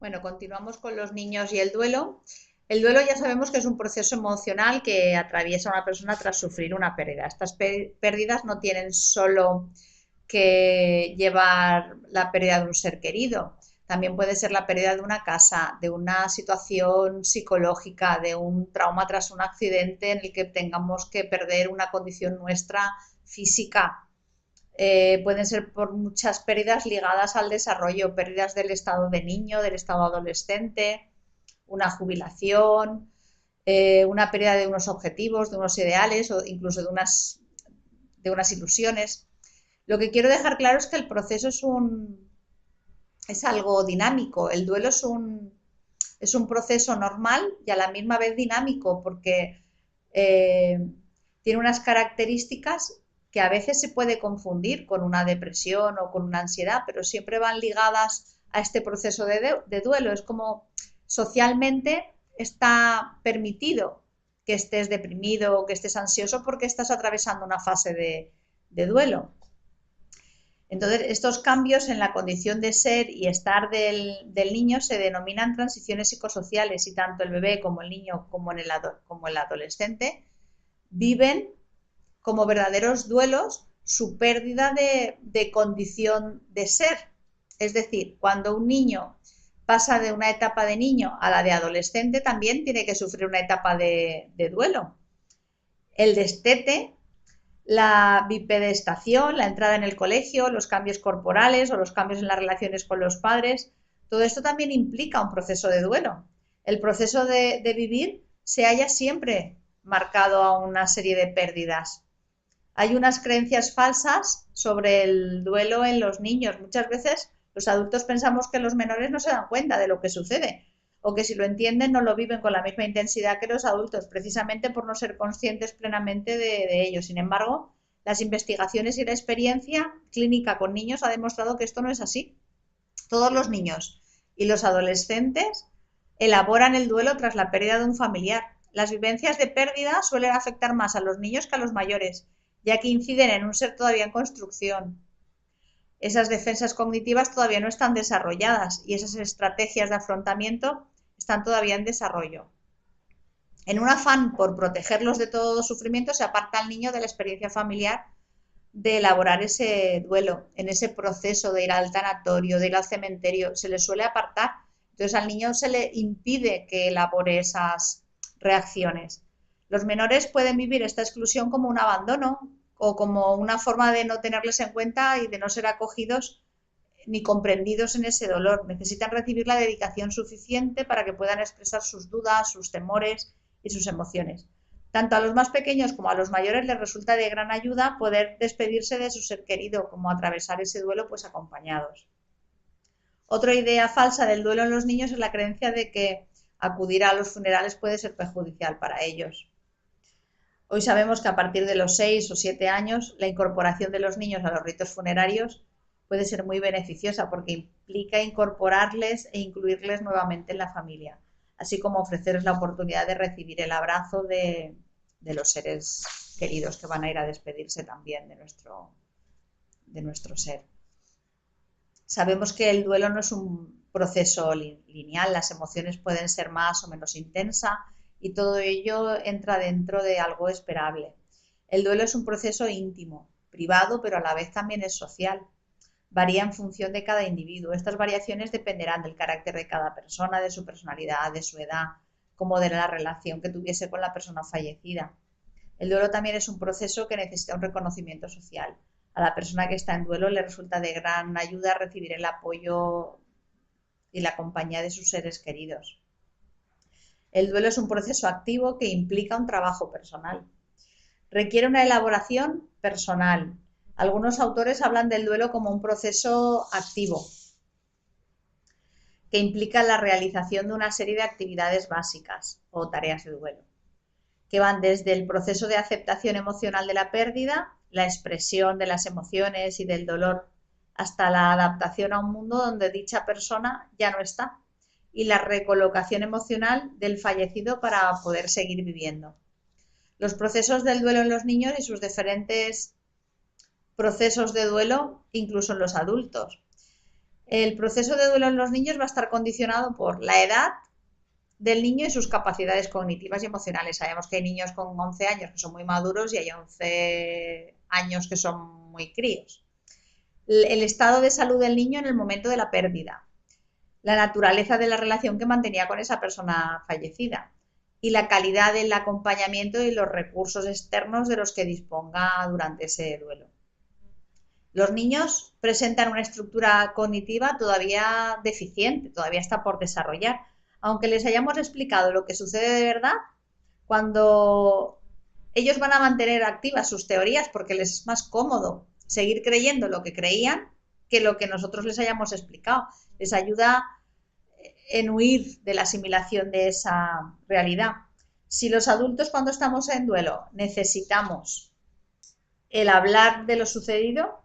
Bueno, continuamos con los niños y el duelo. El duelo ya sabemos que es un proceso emocional que atraviesa a una persona tras sufrir una pérdida. Estas pérdidas no tienen solo que llevar la pérdida de un ser querido. También puede ser la pérdida de una casa, de una situación psicológica, de un trauma tras un accidente en el que tengamos que perder una condición nuestra física. Pueden ser por muchas pérdidas ligadas al desarrollo, pérdidas del estado de niño, del estado adolescente, una jubilación, una pérdida de unos objetivos, de unos ideales o incluso de unas ilusiones. Lo que quiero dejar claro es que el proceso es algo dinámico. El duelo es un proceso normal y a la misma vez dinámico porque eh, tiene unas características que a veces se puede confundir con una depresión o con una ansiedad, pero siempre van ligadas a este proceso de duelo. Es como socialmente está permitido que estés deprimido o que estés ansioso porque estás atravesando una fase de duelo. Entonces, estos cambios en la condición de ser y estar del niño se denominan transiciones psicosociales y tanto el bebé como el niño como el adolescente viven como verdaderos duelos su pérdida de condición de ser. Es decir, cuando un niño pasa de una etapa de niño a la de adolescente, también tiene que sufrir una etapa de duelo. El destete, la bipedestación, la entrada en el colegio, los cambios corporales o los cambios en las relaciones con los padres, todo esto también implica un proceso de duelo. El proceso de vivir se halla siempre marcado a una serie de pérdidas. Hay unas creencias falsas sobre el duelo en los niños. Muchas veces los adultos pensamos que los menores no se dan cuenta de lo que sucede o que si lo entienden no lo viven con la misma intensidad que los adultos, precisamente por no ser conscientes plenamente de ello. Sin embargo, las investigaciones y la experiencia clínica con niños ha demostrado que esto no es así. Todos los niños y los adolescentes elaboran el duelo tras la pérdida de un familiar. Las vivencias de pérdida suelen afectar más a los niños que a los mayores, ya que inciden en un ser todavía en construcción. Esas defensas cognitivas todavía no están desarrolladas y esas estrategias de afrontamiento están todavía en desarrollo. En un afán por protegerlos de todo sufrimiento, se aparta al niño de la experiencia familiar de elaborar ese duelo, en ese proceso de ir al tanatorio, de ir al cementerio, se le suele apartar. Entonces al niño se le impide que elabore esas reacciones. Los menores pueden vivir esta exclusión como un abandono o como una forma de no tenerles en cuenta y de no ser acogidos ni comprendidos en ese dolor. Necesitan recibir la dedicación suficiente para que puedan expresar sus dudas, sus temores y sus emociones. Tanto a los más pequeños como a los mayores les resulta de gran ayuda poder despedirse de su ser querido, como atravesar ese duelo pues acompañados. Otra idea falsa del duelo en los niños es la creencia de que acudir a los funerales puede ser perjudicial para ellos. Hoy sabemos que a partir de los 6 o 7 años la incorporación de los niños a los ritos funerarios puede ser muy beneficiosa porque implica incorporarles e incluirles nuevamente en la familia, así como ofrecerles la oportunidad de recibir el abrazo de los seres queridos que van a ir a despedirse también de nuestro ser. Sabemos que el duelo no es un proceso lineal, las emociones pueden ser más o menos intensas y todo ello entra dentro de algo esperable. El duelo es un proceso íntimo, privado, pero a la vez también es social. Varía en función de cada individuo. Estas variaciones dependerán del carácter de cada persona, de su personalidad, de su edad, como de la relación que tuviese con la persona fallecida. El duelo también es un proceso que necesita un reconocimiento social. A la persona que está en duelo le resulta de gran ayuda recibir el apoyo y la compañía de sus seres queridos. El duelo es un proceso activo que implica un trabajo personal. Requiere una elaboración personal. Algunos autores hablan del duelo como un proceso activo que implica la realización de una serie de actividades básicas o tareas de duelo, que van desde el proceso de aceptación emocional de la pérdida, la expresión de las emociones y del dolor, hasta la adaptación a un mundo donde dicha persona ya no está y la recolocación emocional del fallecido para poder seguir viviendo. Los procesos del duelo en los niños y sus diferentes procesos de duelo, incluso en los adultos. El proceso de duelo en los niños va a estar condicionado por la edad del niño y sus capacidades cognitivas y emocionales. Sabemos que hay niños con 11 años que son muy maduros y hay 11 años que son muy críos. El estado de salud del niño en el momento de la pérdida, la naturaleza de la relación que mantenía con esa persona fallecida y la calidad del acompañamiento y los recursos externos de los que disponga durante ese duelo. Los niños presentan una estructura cognitiva todavía deficiente, todavía está por desarrollar. Aunque les hayamos explicado lo que sucede de verdad, cuando ellos van a mantener activas sus teorías porque les es más cómodo seguir creyendo lo que creían que lo que nosotros les hayamos explicado. Les ayuda en huir de la asimilación de esa realidad. Si los adultos cuando estamos en duelo necesitamos el hablar de lo sucedido,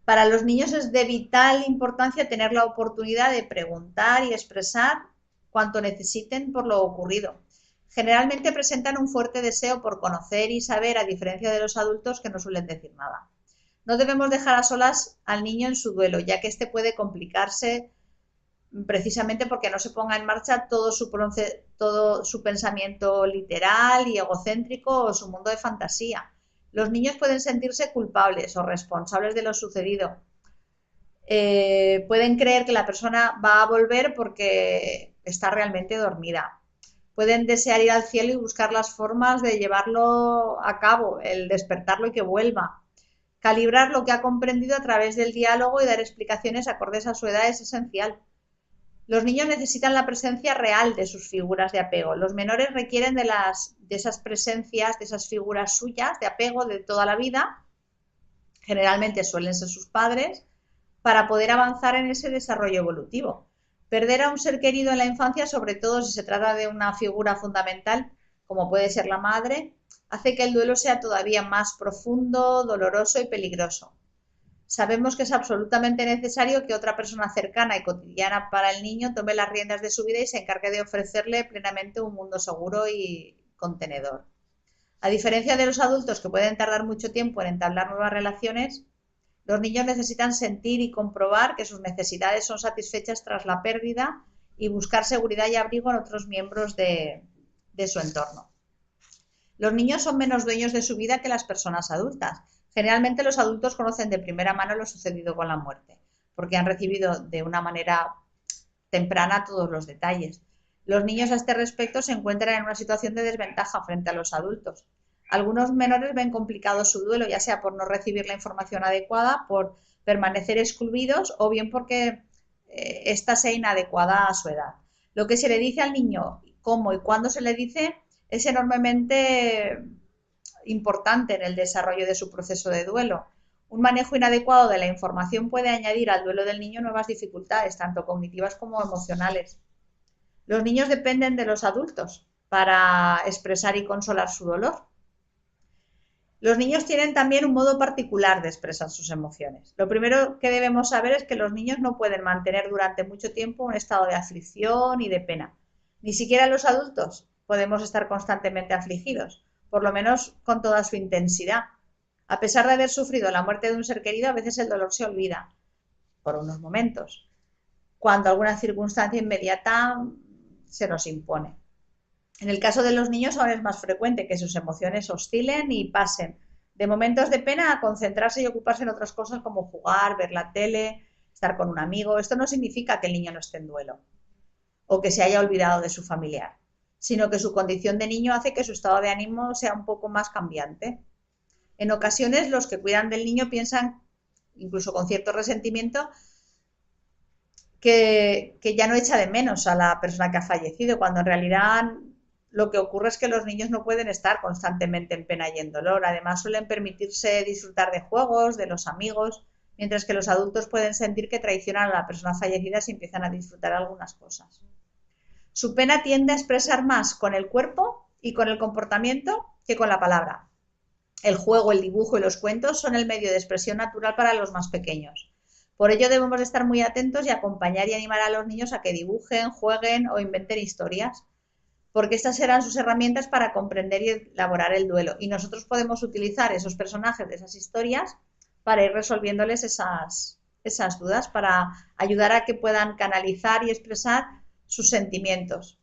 para los niños es de vital importancia tener la oportunidad de preguntar y expresar cuanto necesiten por lo ocurrido. Generalmente presentan un fuerte deseo por conocer y saber, a diferencia de los adultos que no suelen decir nada. No debemos dejar a solas al niño en su duelo, ya que este puede complicarse precisamente porque no se ponga en marcha todo su pensamiento literal y egocéntrico o su mundo de fantasía. Los niños pueden sentirse culpables o responsables de lo sucedido. Pueden creer que la persona va a volver porque está realmente dormida. Pueden desear ir al cielo y buscar las formas de llevarlo a cabo, el despertarlo y que vuelva. Calibrar lo que ha comprendido a través del diálogo y dar explicaciones acordes a su edad es esencial. Los niños necesitan la presencia real de sus figuras de apego. Los menores requieren de esas presencias, de esas figuras suyas de apego de toda la vida, generalmente suelen ser sus padres, para poder avanzar en ese desarrollo evolutivo. Perder a un ser querido en la infancia, sobre todo si se trata de una figura fundamental, como puede ser la madre, hace que el duelo sea todavía más profundo, doloroso y peligroso. Sabemos que es absolutamente necesario que otra persona cercana y cotidiana para el niño tome las riendas de su vida y se encargue de ofrecerle plenamente un mundo seguro y contenedor. A diferencia de los adultos que pueden tardar mucho tiempo en entablar nuevas relaciones, los niños necesitan sentir y comprobar que sus necesidades son satisfechas tras la pérdida y buscar seguridad y abrigo en otros miembros de su entorno. Los niños son menos dueños de su vida que las personas adultas. Generalmente los adultos conocen de primera mano lo sucedido con la muerte, porque han recibido de una manera temprana todos los detalles. Los niños a este respecto se encuentran en una situación de desventaja frente a los adultos. Algunos menores ven complicado su duelo, ya sea por no recibir la información adecuada, por permanecer excluidos o bien porque ésta sea inadecuada a su edad. Lo que se le dice al niño, cómo y cuándo se le dice, es enormemente importante en el desarrollo de su proceso de duelo. Un manejo inadecuado de la información puede añadir al duelo del niño nuevas dificultades, tanto cognitivas como emocionales. Los niños dependen de los adultos para expresar y consolar su dolor. Los niños tienen también un modo particular de expresar sus emociones. Lo primero que debemos saber es que los niños no pueden mantener durante mucho tiempo un estado de aflicción y de pena. Ni siquiera los adultos podemos estar constantemente afligidos, por lo menos con toda su intensidad. A pesar de haber sufrido la muerte de un ser querido, a veces el dolor se olvida por unos momentos, cuando alguna circunstancia inmediata se nos impone. En el caso de los niños aún es más frecuente que sus emociones oscilen y pasen de momentos de pena a concentrarse y ocuparse en otras cosas como jugar, ver la tele, estar con un amigo. Esto no significa que el niño no esté en duelo o que se haya olvidado de su familiar, sino que su condición de niño hace que su estado de ánimo sea un poco más cambiante. En ocasiones los que cuidan del niño piensan, incluso con cierto resentimiento, que ya no echa de menos a la persona que ha fallecido, cuando en realidad lo que ocurre es que los niños no pueden estar constantemente en pena y en dolor. Además, suelen permitirse disfrutar de juegos, de los amigos, mientras que los adultos pueden sentir que traicionan a la persona fallecida si empiezan a disfrutar algunas cosas. Su pena tiende a expresar más con el cuerpo y con el comportamiento que con la palabra. El juego, el dibujo y los cuentos son el medio de expresión natural para los más pequeños. Por ello debemos estar muy atentos y acompañar y animar a los niños a que dibujen, jueguen o inventen historias, porque estas serán sus herramientas para comprender y elaborar el duelo. Y nosotros podemos utilizar esos personajes de esas historias para ir resolviéndoles esas dudas, para ayudar a que puedan canalizar y expresar sus sentimientos.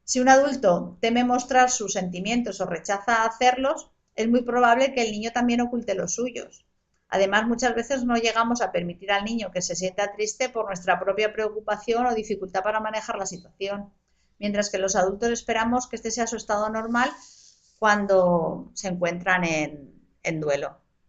Si un adulto teme mostrar sus sentimientos o rechaza hacerlos, es muy probable que el niño también oculte los suyos. Además, muchas veces no llegamos a permitir al niño que se sienta triste por nuestra propia preocupación o dificultad para manejar la situación, mientras que los adultos esperamos que este sea su estado normal cuando se encuentran en duelo.